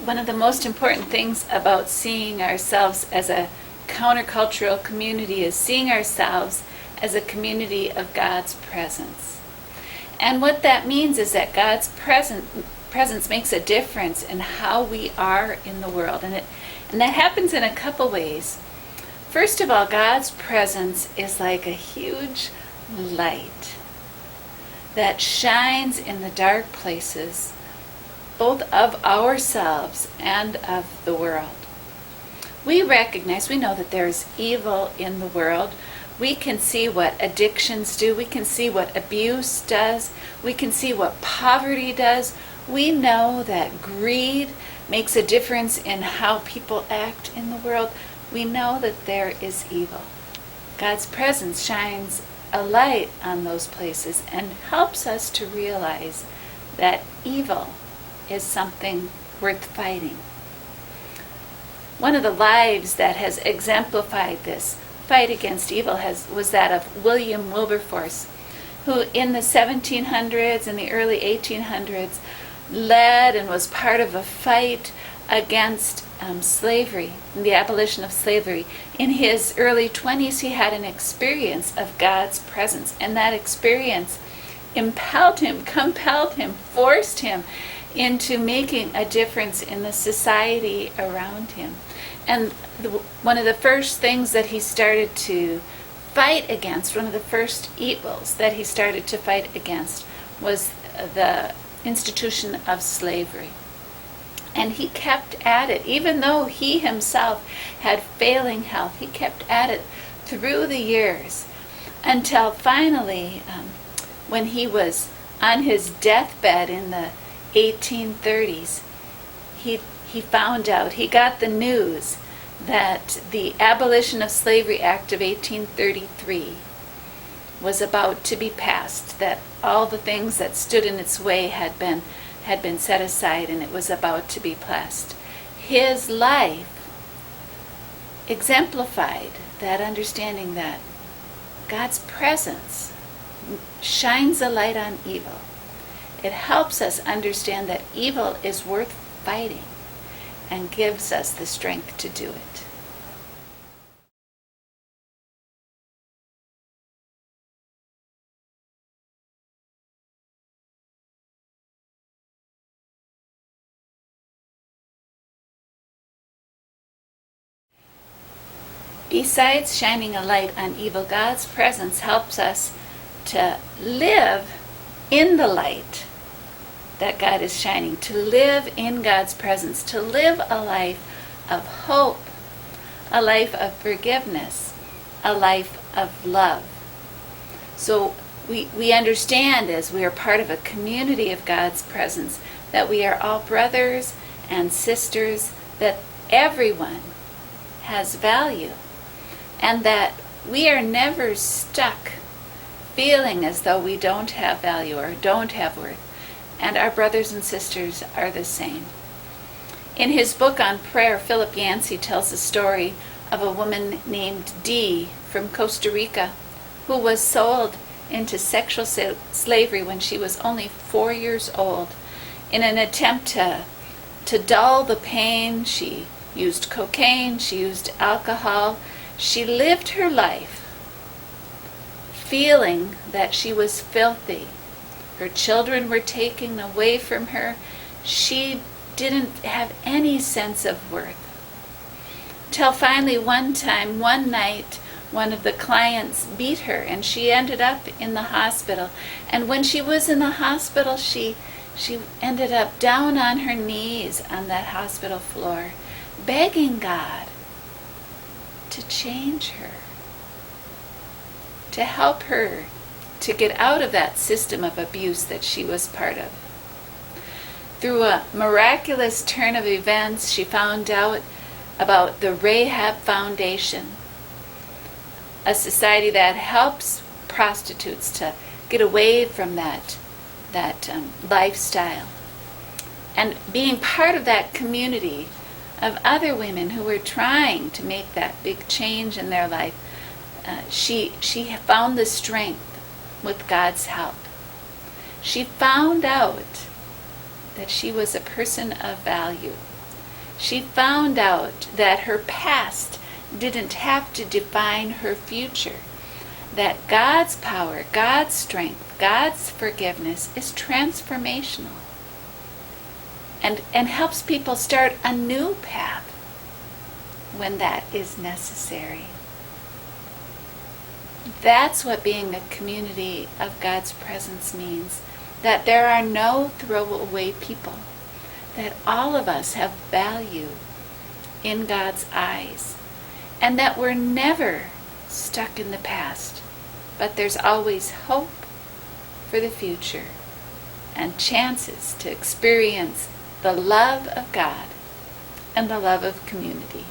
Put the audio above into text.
one of the most important things about seeing ourselves as a countercultural community is seeing ourselves as a community of God's presence. And what that means is that God's presence makes a difference in how we are in the world. And that happens in a couple ways. First of all, God's presence is like a huge light that shines in the dark places, both of ourselves and of the world. We know that there's evil in the world. We can see what addictions do. We can see what abuse does. We can see what poverty does. We know that greed makes a difference in how people act in the world. We know that there is evil. God's presence shines a light on those places and helps us to realize that evil is something worth fighting. One of the lives that has exemplified this fight against evil was that of William Wilberforce, who in the 1700s and the early 1800s led and was part of a fight against slavery, the abolition of slavery. In his early 20s, he had an experience of God's presence, and that experience compelled him, forced him into making a difference in the society around him. And one of the first things that he started to fight against, one of the first evils that he started to fight against, was the institution of slavery. And he kept at it, even though he himself had failing health. He kept at it through the years until finally, when he was on his deathbed in the 1830s, he found out, he got the news that the Abolition of Slavery Act of 1833 was about to be passed, that all the things that stood in its way had been set aside, and it was about to be passed. His life exemplified that understanding that God's presence shines a light on evil. It helps us understand that evil is worth fighting and gives us the strength to do it. Besides shining a light on evil, God's presence helps us to live in the light that God is shining, to live in God's presence, to live a life of hope, a life of forgiveness, a life of love. So we understand, as we are part of a community of God's presence, that we are all brothers and sisters, that everyone has value, and that we are never stuck feeling as though we don't have value or don't have worth. And our brothers and sisters are the same. In his book on prayer, Philip Yancey tells the story of a woman named Dee from Costa Rica who was sold into sexual slavery when she was only 4 years old. In an attempt to dull the pain, she used cocaine, she used alcohol. She lived her life feeling that she was filthy. Her children were taken away from her. She didn't have any sense of worth. Till finally one night, one of the clients beat her and she ended up in the hospital. And when she was in the hospital, she ended up down on her knees on that hospital floor, begging God to change her, to help her to get out of that system of abuse that she was part of. Through a miraculous turn of events, she found out about the Rahab Foundation, a society that helps prostitutes to get away from that lifestyle. And being part of that community of other women who were trying to make that big change in their life, she found the strength with God's help. She found out that she was a person of value. She found out that her past didn't have to define her future, that God's power, God's strength, God's forgiveness is transformational and helps people start a new path when that is necessary. That's what being a community of God's presence means, that there are no throwaway people, that all of us have value in God's eyes, and that we're never stuck in the past, but there's always hope for the future and chances to experience the love of God and the love of community.